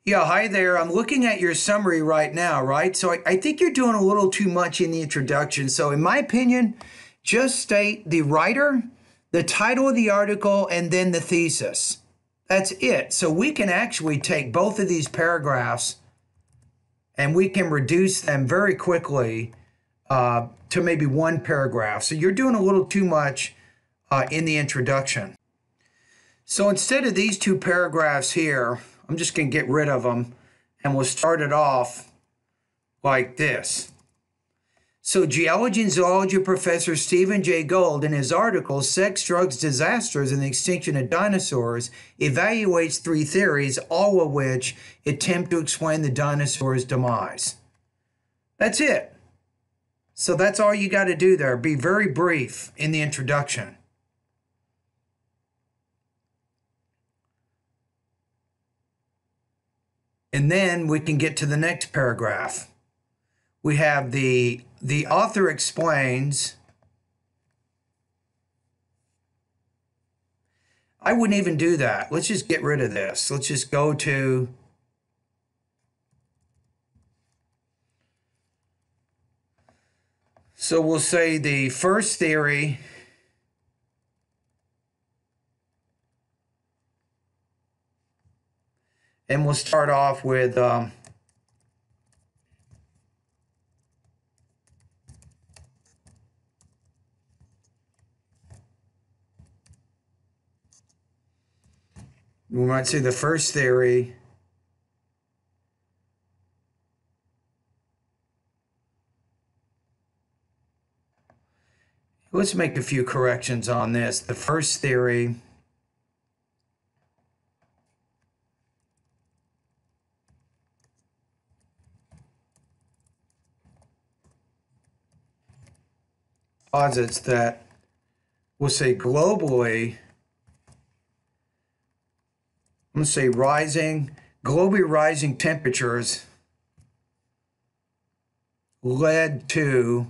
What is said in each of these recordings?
Yeah, hi there. I'm looking at your summary right now, right? So I think you're doing a little too much in the introduction. So, in my opinion, just state the writer, the title of the article, and then the thesis. That's it. So, we can actually take both of these paragraphs and we can reduce them very quickly to maybe one paragraph. So, you're doing a little too much in the introduction. So instead of these two paragraphs here, I'm just going to get rid of them and we'll start it off like this. So geology and zoology professor Stephen J. Gould, in his article, Sex, Drugs, Disasters, and the Extinction of Dinosaurs, evaluates three theories, all of which attempt to explain the dinosaur's demise. That's it. So that's all you got to do there. Be very brief in the introduction. And then we can get to the next paragraph. We have the author explains. I wouldn't even do that. Let's just get rid of this. Let's just go to so we'll say the first theory and we'll start off with we might say the first theory let's make a few corrections on this. The first theory posits that we'll say globally, I'm going to say globally rising temperatures led to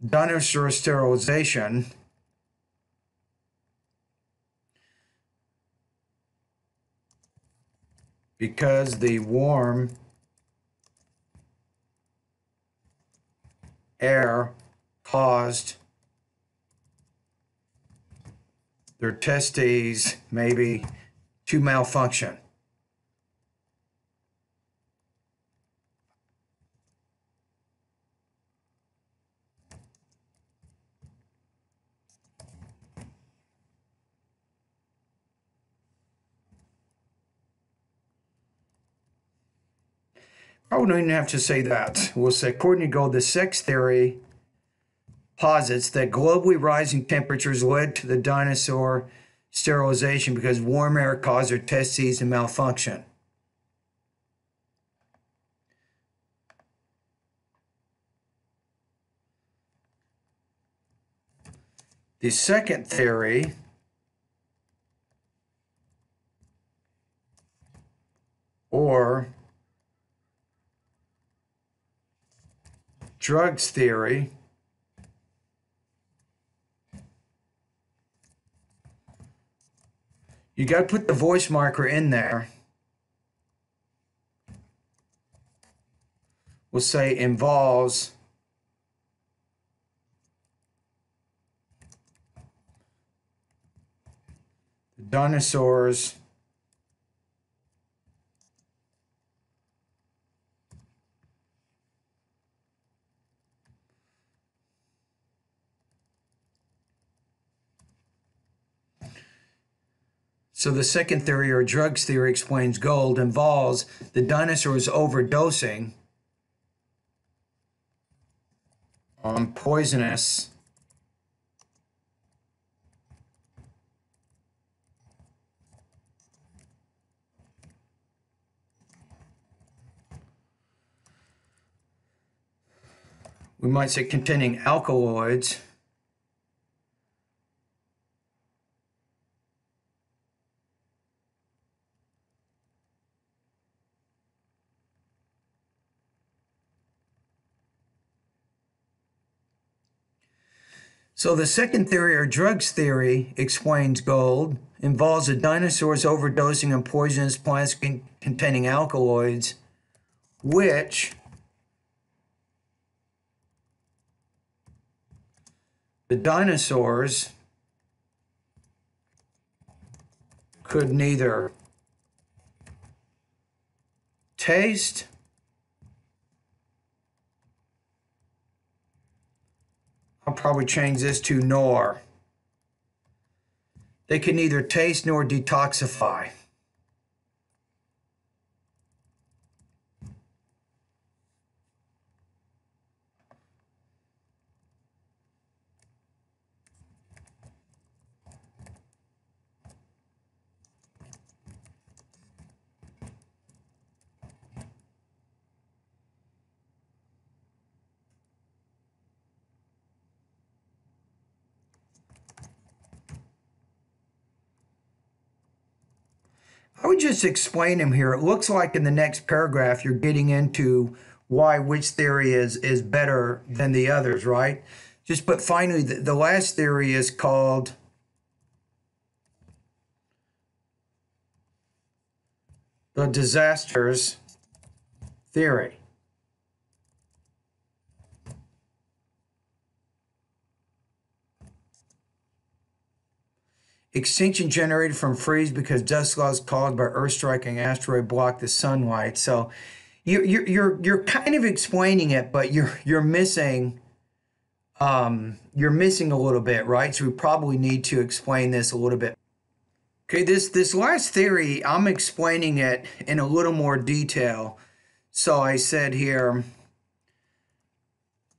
dinosaur sterilization because the warm air caused their testes maybe to malfunction. Probably don't even have to say that. We'll say, according to Gould, the sex theory posits that globally rising temperatures led to the dinosaur sterilization because warm air caused their testes to malfunction. The second theory or drugs theory you got to put the voice marker in there. We'll say involves the dinosaurs So the second theory or drugs theory explains Gould involves the dinosaurs overdosing on poisonous we might say containing alkaloids So the second theory, or drugs theory, explains Gould, involves the dinosaurs overdosing on poisonous plants containing alkaloids, which the dinosaurs could neither taste I'll probably change this to nor. They can neither taste nor detoxify. I would just explain them here. It looks like in the next paragraph you're getting into why which theory is better than the others, right? But finally, the last theory is called the disasters theory. Extinction generated from freeze because dust clouds caused by Earth striking asteroid block the sunlight. So you're kind of explaining it, but you're missing a little bit, right? So we probably need to explain this a little bit. Okay, this last theory, I'm explaining it in a little more detail. So I said here,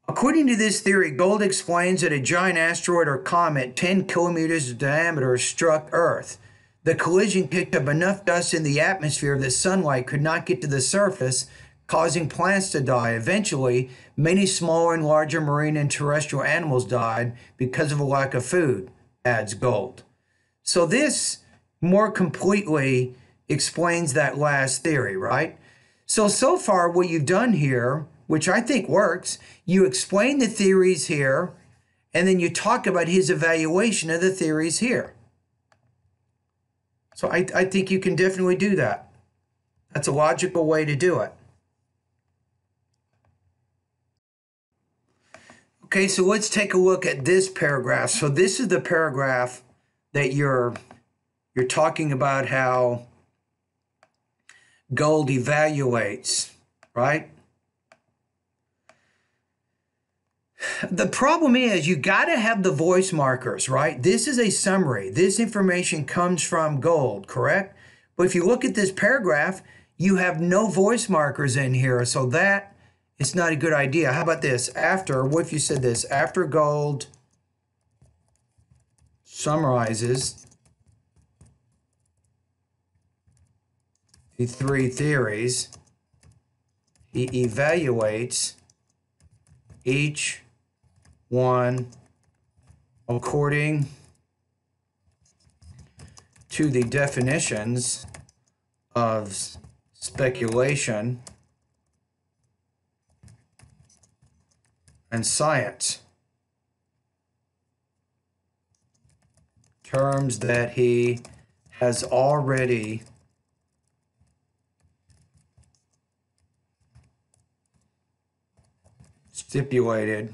according to this theory, Gould explains that a giant asteroid or comet 10 kilometers in diameter struck Earth. The collision kicked up enough dust in the atmosphere that sunlight could not get to the surface, causing plants to die. Eventually, many smaller and larger marine and terrestrial animals died because of a lack of food, adds Gould. So this more completely explains that last theory, right? So far what you've done here, which I think works, you explain the theories here, and then you talk about his evaluation of the theories here. So I think you can definitely do that. That's a logical way to do it. Okay, so let's take a look at this paragraph. So this is the paragraph that you're talking about how Gould evaluates, right? The problem is you got to have the voice markers, right? This is a summary. This information comes from Gould, correct? But if you look at this paragraph, you have no voice markers in here, so that is not a good idea. How about this? What if you said this? After Gould summarizes the three theories, he evaluates each one according to the definitions of speculation and science, terms that he has already stipulated.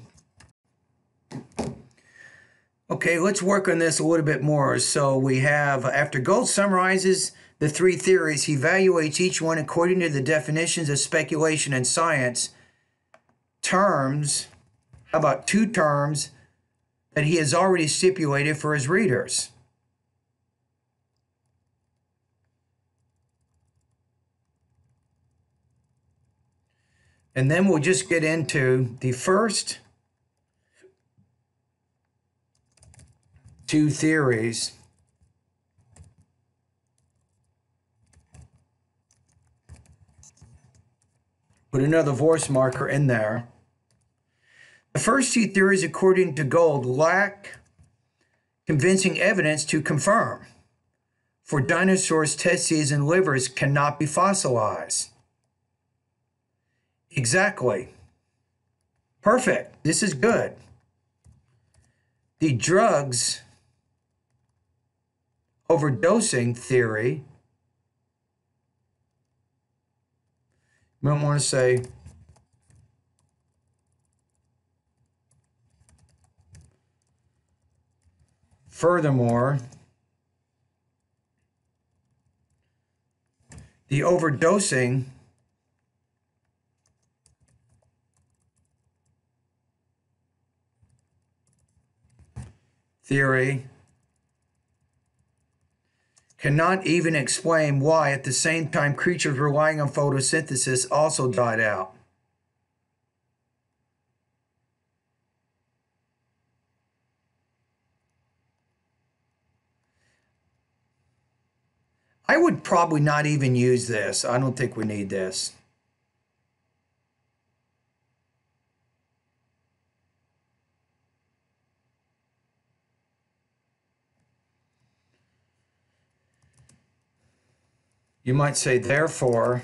Okay, let's work on this a little bit more. So we have, after Gould summarizes the three theories, he evaluates each one according to the definitions of speculation and science. Terms, how about two terms that he has already stipulated for his readers? And then we'll just get into the first two theories. Put another voice marker in there. The first two theories, according to Gould, lack convincing evidence to confirm. For dinosaurs, testes and livers cannot be fossilized. Exactly. Perfect. This is good. the drugs overdosing theory. You might want to say furthermore, the overdosing theory cannot even explain why at the same time creatures relying on photosynthesis also died out. I would probably not even use this. I don't think we need this. You might say, therefore,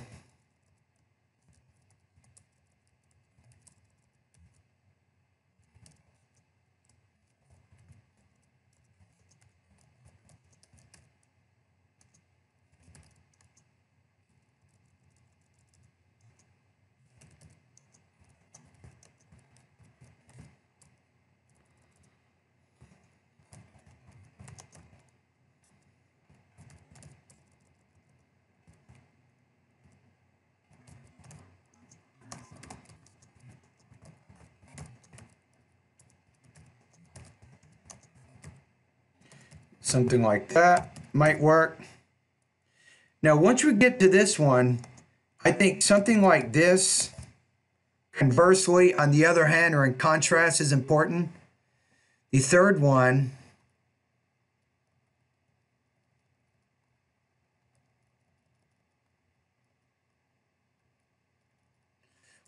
something like that might work. Now, once we get to this one, I think something like this, conversely, on the other hand, or in contrast, is important. The third one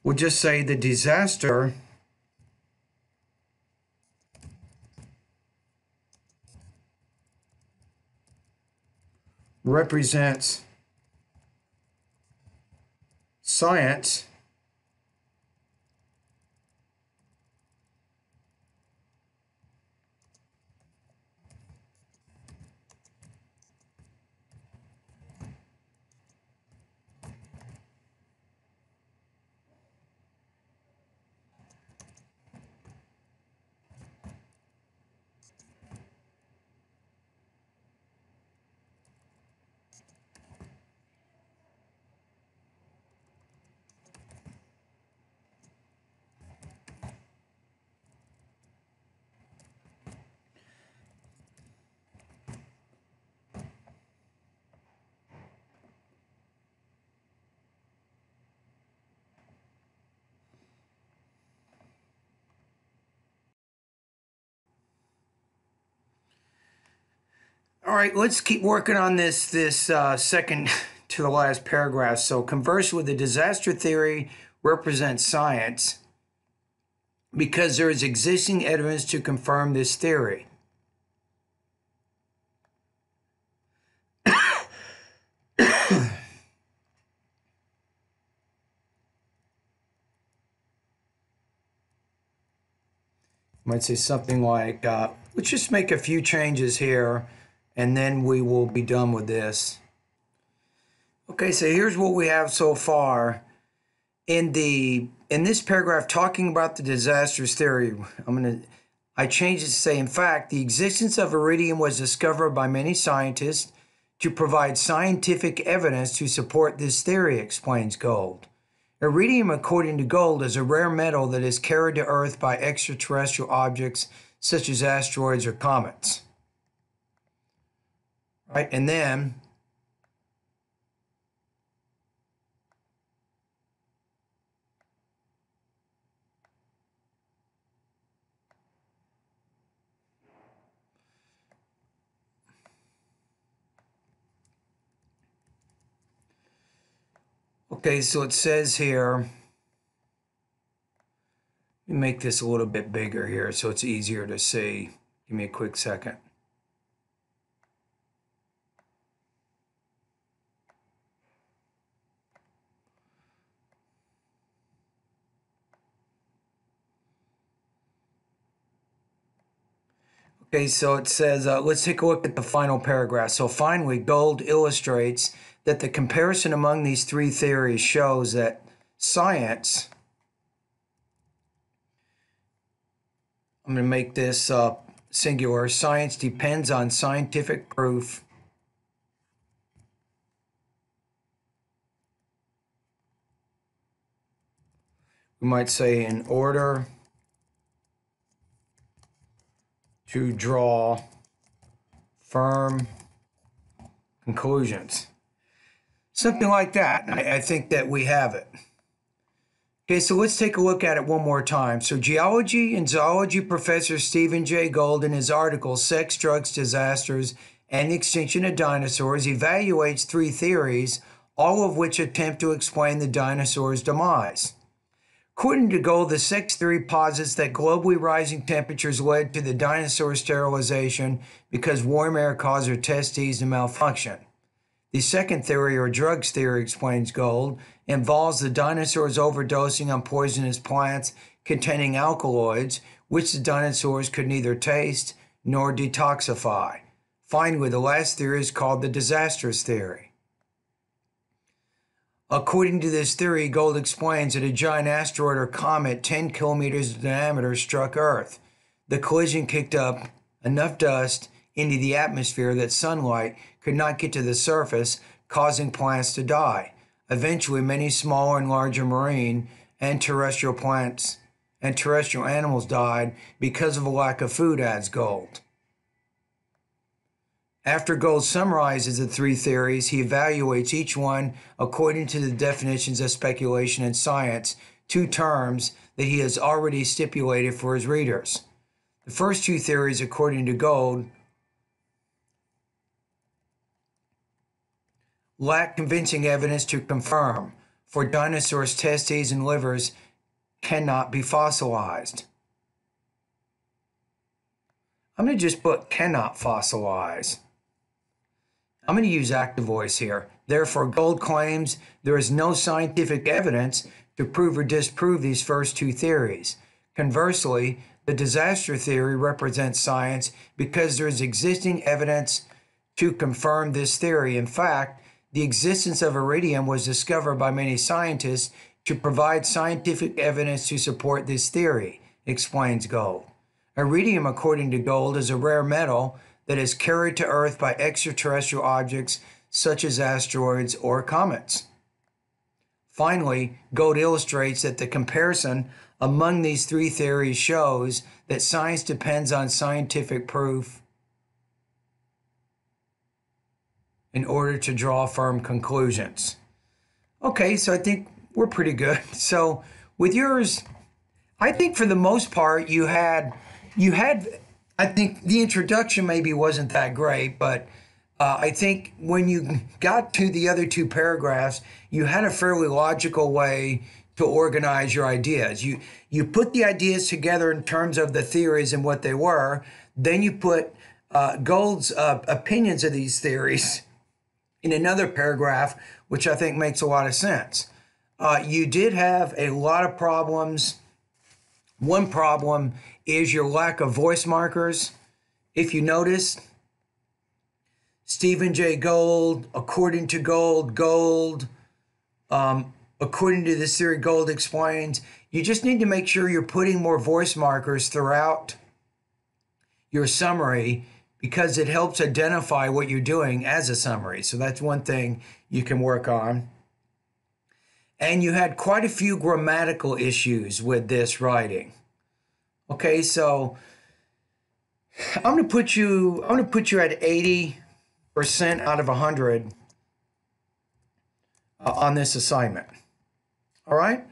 will just say the disaster represents science All right, let's keep working on this second to the last paragraph. So, conversely, the disaster theory represents science because there is existing evidence to confirm this theory. Might say something like, let's just make a few changes here, and then we will be done with this. Okay, so here's what we have so far. In this paragraph talking about the disasters theory, I changed it to say, in fact, the existence of iridium was discovered by many scientists to provide scientific evidence to support this theory, explains Gould. Iridium, according to Gould, is a rare metal that is carried to Earth by extraterrestrial objects such as asteroids or comets. Right, and then okay, so it says here, let me make this a little bit bigger here so it's easier to see. Give me a quick second. Okay, so it says, let's take a look at the final paragraph. So finally, Gould illustrates that the comparison among these three theories shows that science, I'm going to make this singular, science depends on scientific proof we might say in order to draw firm conclusions. Something like that. I think that we have it. Okay, so let's take a look at it one more time. So geology and zoology professor Stephen Jay Gould, in his article, Sex, Drugs, Disasters, and the Extinction of Dinosaurs, evaluates three theories, all of which attempt to explain the dinosaur's demise. According to Gould, the sex theory posits that globally rising temperatures led to the dinosaur sterilization because warm air caused their testes to malfunction. The second theory, or drugs theory, explains Gould, involves the dinosaurs overdosing on poisonous plants containing alkaloids, which the dinosaurs could neither taste nor detoxify. Finally, the last theory is called the disasters theory. According to this theory, Gould explains that a giant asteroid or comet 10 kilometers in diameter struck Earth. The collision kicked up enough dust into the atmosphere that sunlight could not get to the surface, causing plants to die. Eventually, many smaller and larger marine and terrestrial plants and terrestrial animals died because of a lack of food, adds Gould. After Gould summarizes the three theories, he evaluates each one according to the definitions of speculation and science, two terms that he has already stipulated for his readers. The first two theories, according to Gould, lack convincing evidence to confirm, for dinosaurs' testes and livers cannot be fossilized. I'm going to just put cannot fossilize. I'm going to use active voice here. Therefore, Gould claims there is no scientific evidence to prove or disprove these first two theories. Conversely, the disaster theory represents science because there is existing evidence to confirm this theory. In fact, the existence of iridium was discovered by many scientists to provide scientific evidence to support this theory, explains Gould. Iridium, according to Gould, is a rare metal that is carried to Earth by extraterrestrial objects such as asteroids or comets. Finally, Gould illustrates that the comparison among these three theories shows that science depends on scientific proof in order to draw firm conclusions. Okay, so I think we're pretty good. So with yours, I think for the most part you had I think the introduction maybe wasn't that great, but I think when you got to the other two paragraphs, you had a fairly logical way to organize your ideas. You put the ideas together in terms of the theories and what they were. Then you put Gould's opinions of these theories in another paragraph, which I think makes a lot of sense. You did have a lot of problems. One problem is your lack of voice markers. If you notice, Stephen Jay Gould, according to Gould, according to this theory, Gould explains, you just need to make sure you're putting more voice markers throughout your summary because it helps identify what you're doing as a summary. So that's one thing you can work on. And you had quite a few grammatical issues with this writing. Okay, so I'm going to put you at 80% out of 100 on this assignment. All right?